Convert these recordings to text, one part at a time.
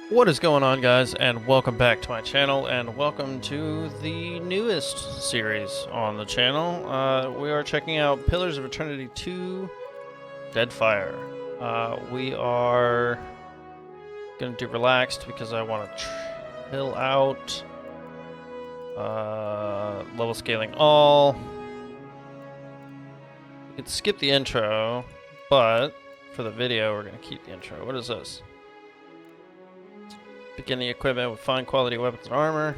What is going on, guys, and welcome back to my channel, and welcome to the newest series on the channel. We are checking out Pillars of Eternity 2 Deadfire. We are going to do relaxed because I want to chill out. Level scaling all. We could skip the intro, but for the video we're going to keep the intro. What is this? Beginning equipment with fine quality weapons and armor.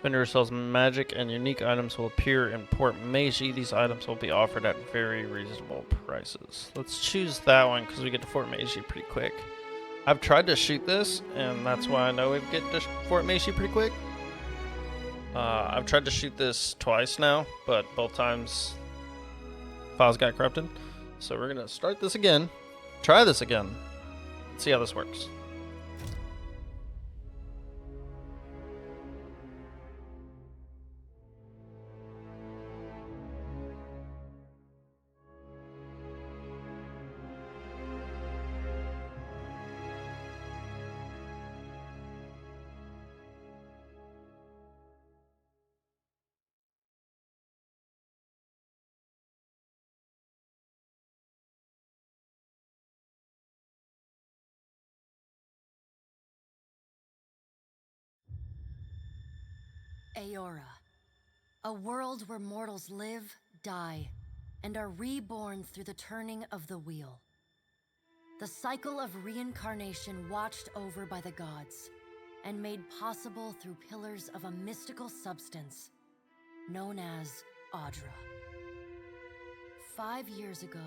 Vendor sells magic and unique items will appear in Port Meiji. These items will be offered at very reasonable prices. Let's choose that one because we get to Fort Meiji pretty quick. I've tried to shoot this, and that's why I know we get to Fort Meiji pretty quick. I've tried to shoot this twice now, but both times files got corrupted. So we're going to start this again, try this again, see how this works. Aora, a world where mortals live, die, and are reborn through the turning of the wheel. The cycle of reincarnation watched over by the gods, and made possible through pillars of a mystical substance known as Audra. 5 years ago,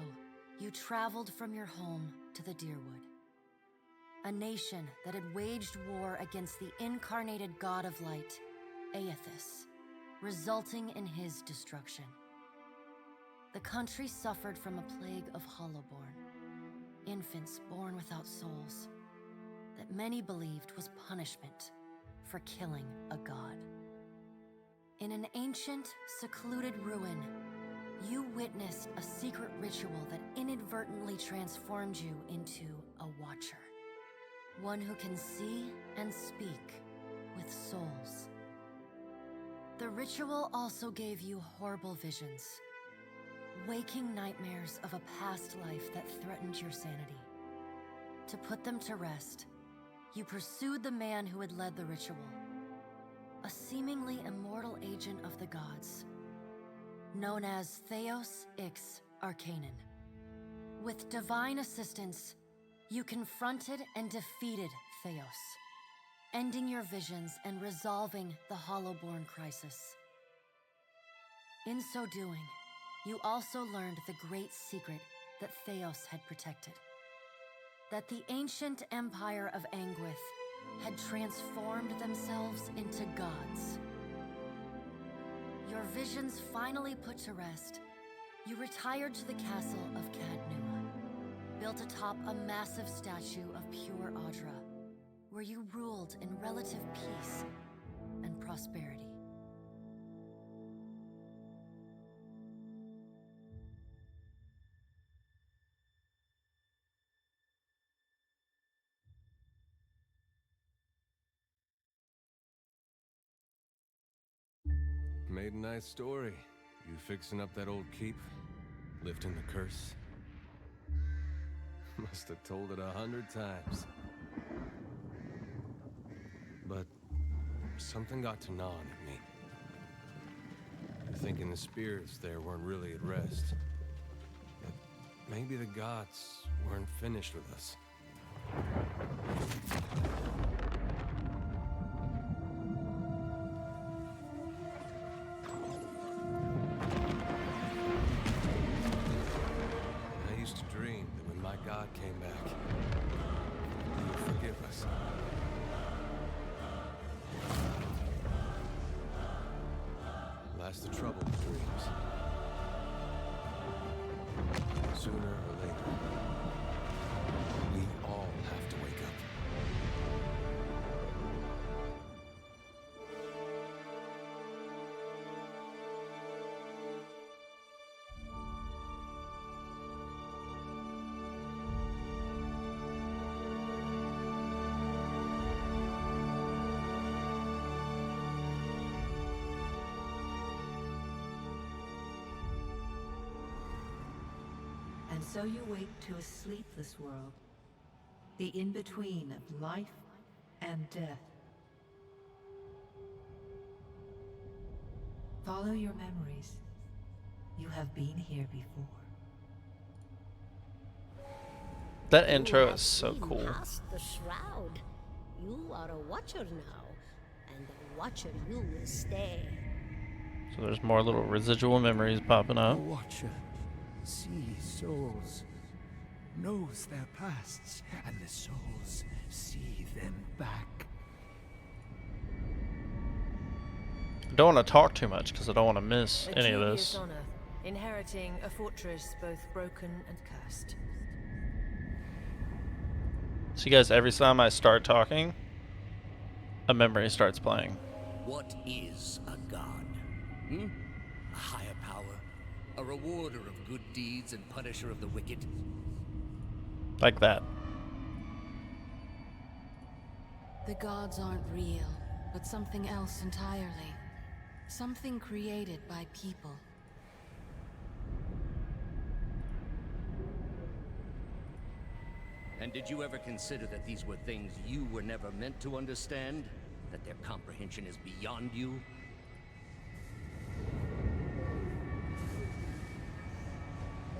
you traveled from your home to the Deerwood, a nation that had waged war against the incarnated god of light, Aethys, resulting in his destruction. The country suffered from a plague of hollowborn, infants born without souls, that many believed was punishment for killing a god. In an ancient, secluded ruin, you witnessed a secret ritual that inadvertently transformed you into a watcher, one who can see and speak with souls. The ritual also gave you horrible visions, waking nightmares of a past life that threatened your sanity. To put them to rest, you pursued the man who had led the ritual, a seemingly immortal agent of the gods, known as Theos Ix Arcanon. With divine assistance, you confronted and defeated Theos, ending your visions and resolving the Hollowborn crisis. In so doing, you also learned the great secret that Theos had protected. That the ancient empire of Anguith had transformed themselves into gods. Your visions finally put to rest, you retired to the castle of Cadnua, built atop a massive statue of pure Audra, where you ruled in relative peace and prosperity. Made a nice story. You fixing up that old keep? Lifting the curse? Must have told it 100 times. But something got to gnawing at me. Thinking the spirits there weren't really at rest. That maybe the gods weren't finished with us. I used to dream that when my god came back, he would forgive us. That's the trouble with dreams. Sooner or later, we all have to wake up. And so you wake to a sleepless world, the in-between of life and death. Follow your memories. You have been here before. That You intro have is so seen cool. past the shroud. You are a watcher now, and a watcher you will stay. So there's more little residual memories popping A up. watcher sees souls, knows their pasts, and the souls see them back. I don't want to talk too much because I don't want to miss A any of dubious this. honor, inheriting a fortress both broken and cursed. So you guys, every time I start talking, a memory starts playing. What is a god? A higher power? A rewarder of good deeds and punisher of the wicked? Like that. The gods aren't real, but something else entirely. Something created by people. And did you ever consider that these were things you were never meant to understand? That their comprehension is beyond you?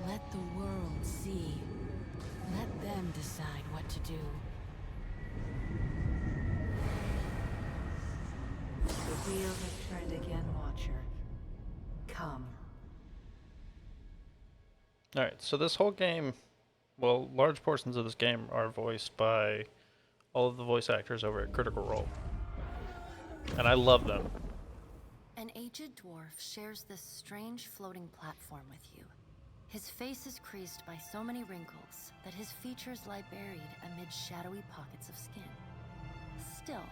Let the world see. Let them decide what to do. The wheel has turned again, Watcher. Come. Alright, so this whole game, well, large portions of this game are voiced by all of the voice actors over at Critical Role. And I love them. An aged dwarf shares this strange floating platform with you. His face is creased by so many wrinkles that his features lie buried amid shadowy pockets of skin. Still,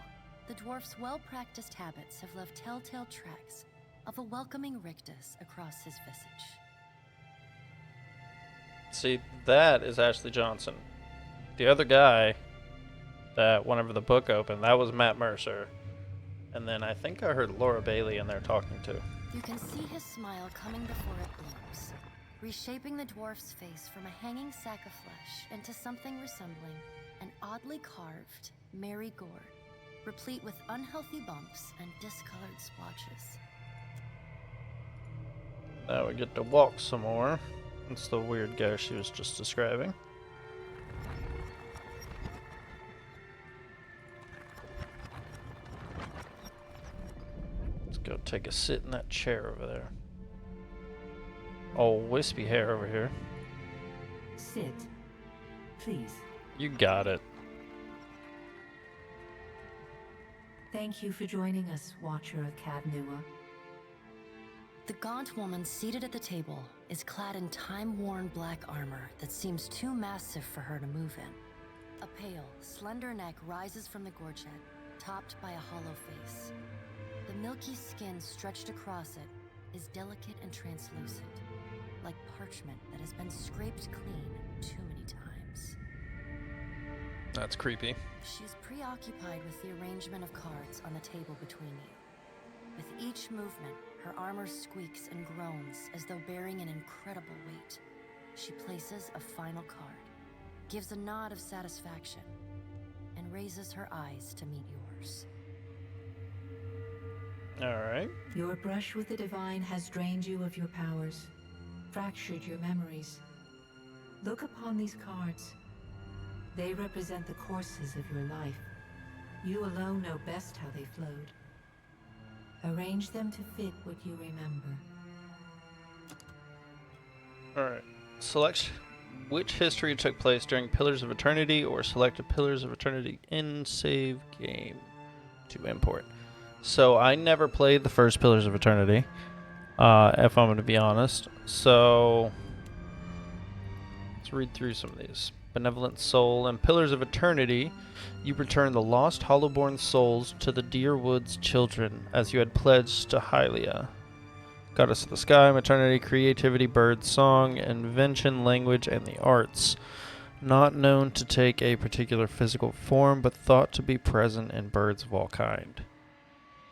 the dwarf's well-practiced habits have left telltale tracks of a welcoming rictus across his visage. See, that is Ashley Johnson. The other guy that whenever the book opened, that was Matt Mercer. And then I think I heard Laura Bailey in there talking to. You can see his smile coming before it blooms, reshaping the dwarf's face from a hanging sack of flesh into something resembling an oddly carved, merry gourd, replete with unhealthy bumps and discolored splotches. Now we get to walk some more. That's the weird guy she was just describing. Let's go take a sit in that chair over there. Oh, wispy hair over here. Sit. Please. You got it. Thank you for joining us, Watcher of Cadnua. The gaunt woman seated at the table is clad in time-worn black armor that seems too massive for her to move in. A pale, slender neck rises from the gorget, topped by a hollow face. The milky skin stretched across it is delicate and translucent, like parchment that has been scraped clean too many times. That's creepy. She's preoccupied with the arrangement of cards on the table between you. With each movement, her armor squeaks and groans as though bearing an incredible weight. She places a final card, gives a nod of satisfaction, and raises her eyes to meet yours. Alright. Your brush with the divine has drained you of your powers, fractured your memories. Look upon these cards. They represent the courses of your life. You alone know best how they flowed. Arrange them to fit what you remember. Alright. Select which history took place during Pillars of Eternity, or select a Pillars of Eternity in save game to import. So I never played the first Pillars of Eternity, if I'm going to be honest. So let's read through some of these. Benevolent Soul and Pillars of Eternity, you return the lost Hollowborn souls to the Deerwood's children, as you had pledged to Hylia. Goddess of the Sky, Maternity, Creativity, Bird, Song, Invention, Language, and the Arts. Not known to take a particular physical form, but thought to be present in birds of all kind.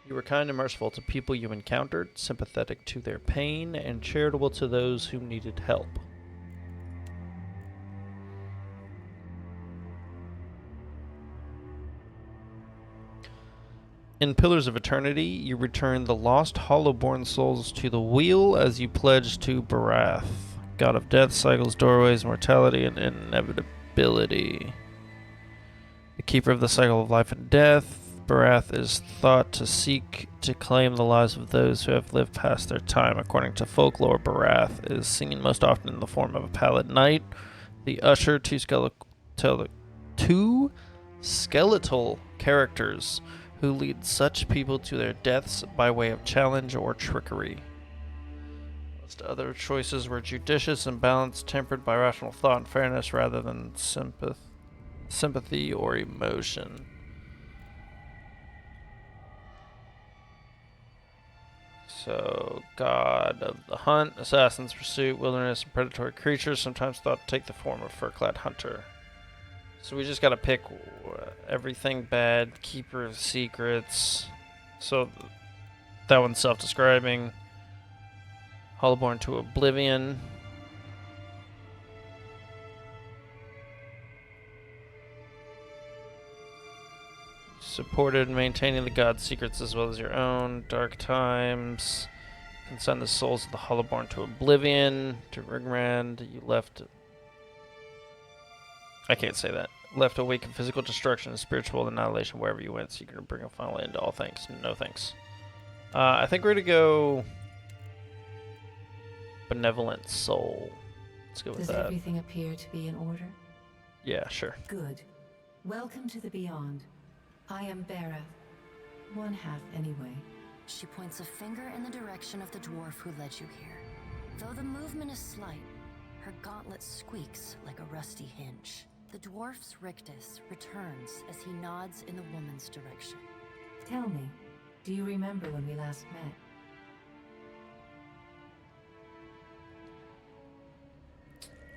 You were kind and merciful to people you encountered, sympathetic to their pain, and charitable to those who needed help. In Pillars of Eternity, you return the lost Hollowborn souls to the wheel as you pledge to Barath, god of death, cycles, doorways, mortality, and inevitability. The keeper of the cycle of life and death, Barath is thought to seek to claim the lives of those who have lived past their time. According to folklore, Barath is seen most often in the form of a pallid knight, the usher, two skeletal characters who lead such people to their deaths by way of challenge or trickery. Most other choices were judicious and balanced, tempered by rational thought and fairness rather than sympathy or emotion. So, god of the hunt, assassin's pursuit, wilderness, and predatory creatures, sometimes thought to take the form of fur-clad hunter. So we just gotta pick everything bad, keeper of secrets. So that one's self-describing. Hollowborn to oblivion. Supported maintaining the god's secrets as well as your own. Dark times. Can send the souls of the Hollowborn to oblivion. To Ringrand, you left. I can't say that. Left awake in physical destruction and spiritual annihilation wherever you went, seeking to bring a final end to all things. No thanks. I think we're gonna go benevolent soul. Let's go with Does that. everything appear to be in order? Yeah, sure. Good. Welcome to the Beyond. I am Berath. One half, anyway. She points a finger in the direction of the dwarf who led you here. Though the movement is slight, her gauntlet squeaks like a rusty hinge. The dwarf's rictus returns as he nods in the woman's direction. Tell me, do you remember when we last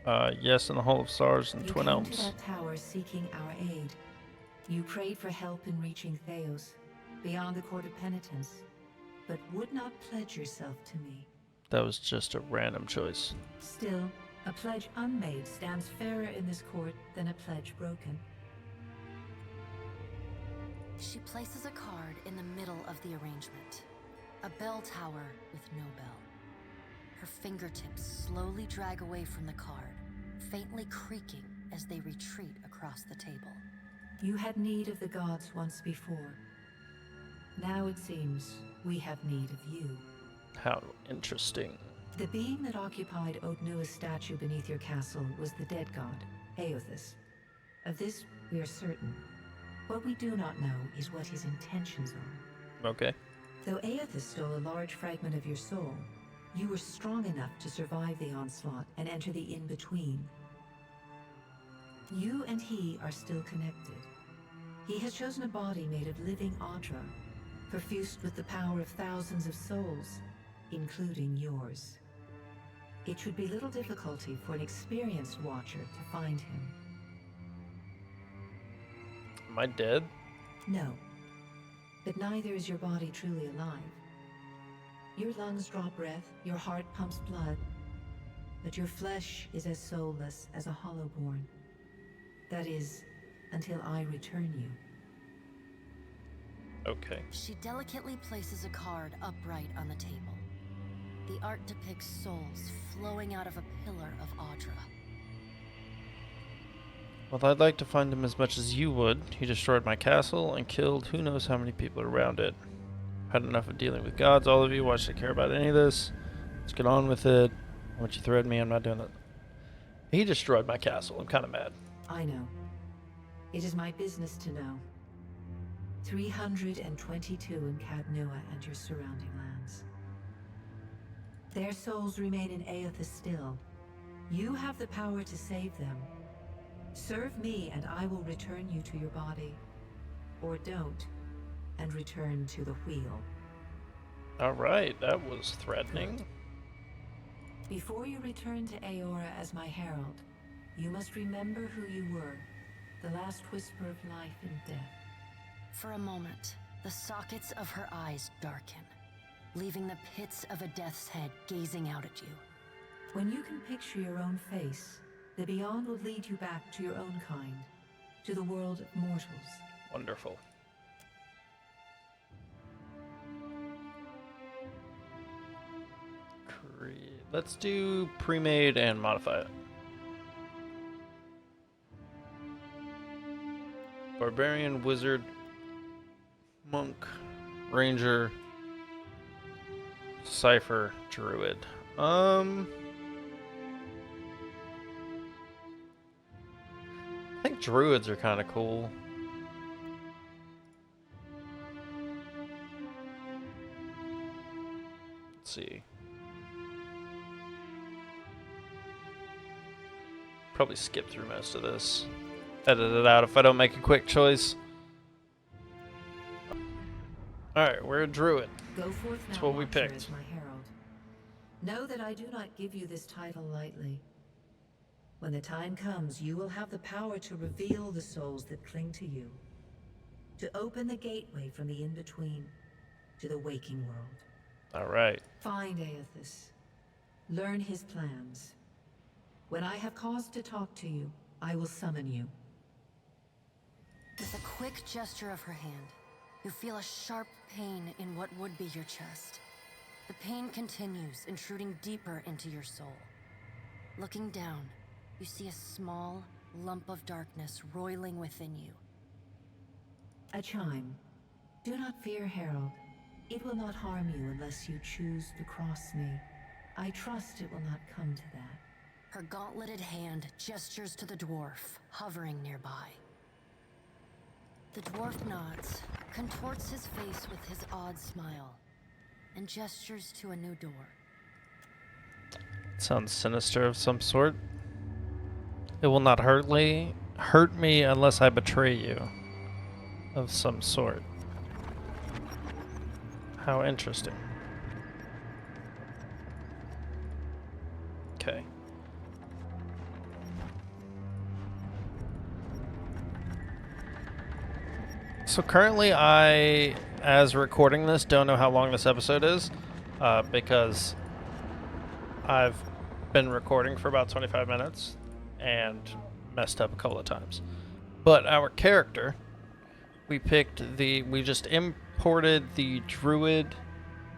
met? Yes, in the Hall of Stars and You Twin came Elms. to that tower seeking our aid. You prayed for help in reaching Theos, beyond the Court of Penitence, but would not pledge yourself to me. That was just a random choice. Still, a pledge unmade stands fairer in this court than a pledge broken. She places a card in the middle of the arrangement. A bell tower with no bell. Her fingertips slowly drag away from the card, faintly creaking as they retreat across the table. You had need of the gods once before. Now it seems we have need of you. How interesting. The being that occupied Odnua's statue beneath your castle was the dead god, Aothus. Of this we are certain. What we do not know is what his intentions are. Okay. Though Aothus stole a large fragment of your soul, you were strong enough to survive the onslaught and enter the in-between. You and he are still connected. He has chosen a body made of living Audra, perfused with the power of thousands of souls, including yours. It should be little difficulty for an experienced watcher to find him. Am I dead? No, but neither is your body truly alive. Your lungs draw breath, your heart pumps blood, but your flesh is as soulless as a Hollowborn. That is, until I return you. Okay. She delicately places a card upright on the table. The art depicts souls flowing out of a pillar of Audra. Well, I'd like to find him as much as you would. He destroyed my castle and killed who knows how many people around it. Had enough of dealing with gods, all of you. Why should I care about any of this? Let's get on with it. Once you threaten me, I'm not doing it. He destroyed my castle. I'm kind of mad. I know. It is my business to know. 322 in Cadnua and your surrounding lands. Their souls remain in Aothus still. You have the power to save them. Serve me and I will return you to your body. Or don't, and return to the wheel. Alright, that was threatening. Before you return to Aora as my herald, you must remember who you were, the last whisper of life and death. For a moment, the sockets of her eyes darken, leaving the pits of a death's head gazing out at you. When you can picture your own face, the Beyond will lead you back to your own kind, to the world of mortals. Wonderful. Let's do pre-made and modify it. Barbarian, wizard, monk, ranger, cipher, druid. I think druids are kind of cool. Let's see. Probably skip through most of this. Edit it out if I don't make a quick choice. Alright, we're a druid. Go forth now, That's what we Watcher, picked. as my herald. Know that I do not give you this title lightly. When the time comes, you will have the power to reveal the souls that cling to you. To open the gateway from the in-between to the waking world. Alright. Find Aethys. Learn his plans. When I have cause to talk to you, I will summon you. With a quick gesture of her hand, you feel a sharp pain in what would be your chest. The pain continues, intruding deeper into your soul. Looking down, you see a small lump of darkness roiling within you. A chime. Do not fear, Herald. It will not harm you unless you choose to cross me. I trust it will not come to that. Her gauntleted hand gestures to the dwarf, hovering nearby. The dwarf nods, contorts his face with his odd smile, and gestures to a new door. Sounds sinister of some sort. It will not hurt me unless I betray you. Of some sort. How interesting. Okay. So currently I, as recording this, don't know how long this episode is, because I've been recording for about 25 minutes and messed up a couple of times. But our character, we just imported the druid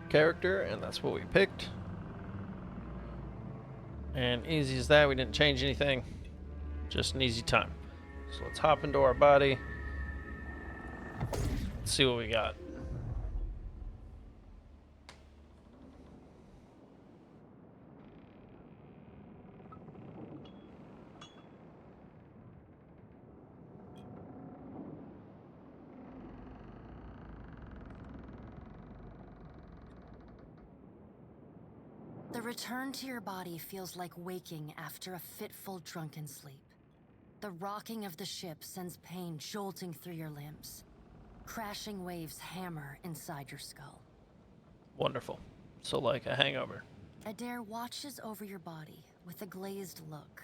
character, and that's what we picked. And easy as that, we didn't change anything. Just an easy time. So let's hop into our body. Let's see what we got. The return to your body feels like waking after a fitful drunken sleep. The rocking of the ship sends pain jolting through your limbs. Crashing waves hammer inside your skull. Wonderful. So like a hangover. Adair watches over your body with a glazed look,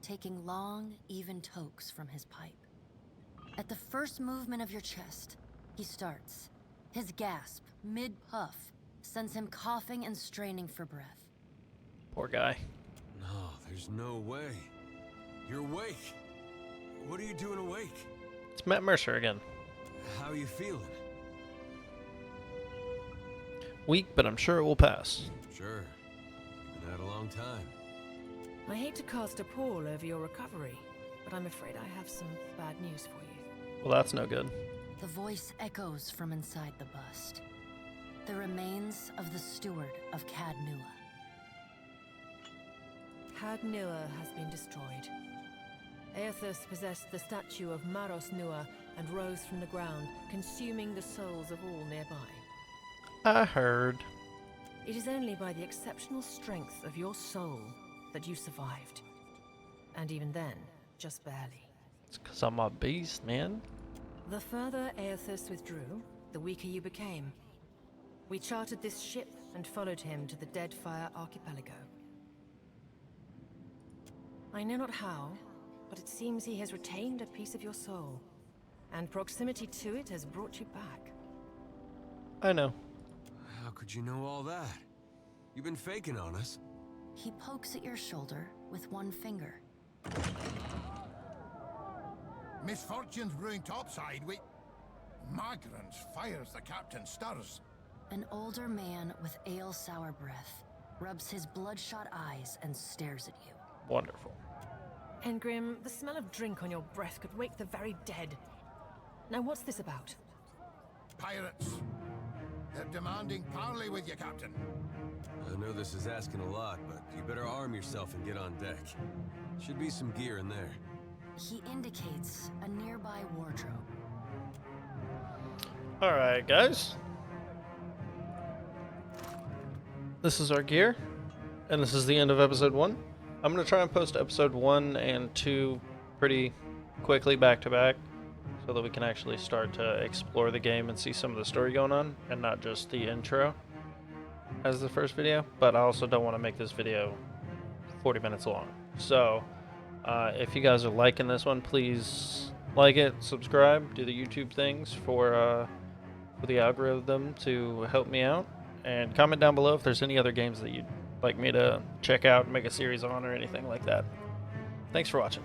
taking long, even tokes from his pipe. At the first movement of your chest, he starts. His gasp, mid-puff, sends him coughing and straining for breath. Poor guy. No, there's no way. You're awake. What are you doing awake? It's Matt Mercer again. How are you feeling? Weak, but I'm sure it will pass. Sure. Been out a long time. I hate to cast a pall over your recovery, but I'm afraid I have some bad news for you. Well, that's no good. The voice echoes from inside the bust. The remains of the steward of Cad Nua. Cad Nua has been destroyed. Aethys possessed the statue of Maros Nua and rose from the ground, consuming the souls of all nearby. I heard. It is only by the exceptional strength of your soul that you survived. And even then, just barely. It's 'cause I'm a beast, man. The further Aethys withdrew, the weaker you became. We chartered this ship and followed him to the Deadfire archipelago. I know not how, but it seems he has retained a piece of your soul, and proximity to it has brought you back. I know. How could you know all that? You've been faking on us. He pokes at your shoulder with one finger. Misfortunes brewing topside. We... Migrants fires the captain stirs. An older man with ale-sour breath rubs his bloodshot eyes, and stares at you. Wonderful. Engrim, the smell of drink on your breath could wake the very dead. Now what's this about? Pirates. They're demanding parley with you, Captain. I know this is asking a lot, but you better arm yourself and get on deck. Should be some gear in there. He indicates a nearby wardrobe. Alright, guys. This is our gear, and this is the end of episode 1. I'm going to try and post episode 1 and 2 pretty quickly back to back, so that we can actually start to explore the game and see some of the story going on, and not just the intro as the first video. But I also don't want to make this video 40 minutes long. So, if you guys are liking this one, please like it, subscribe, do the YouTube things for the algorithm to help me out, and comment down below if there's any other games that you'd like me to check out and make a series on or anything like that. Thanks for watching.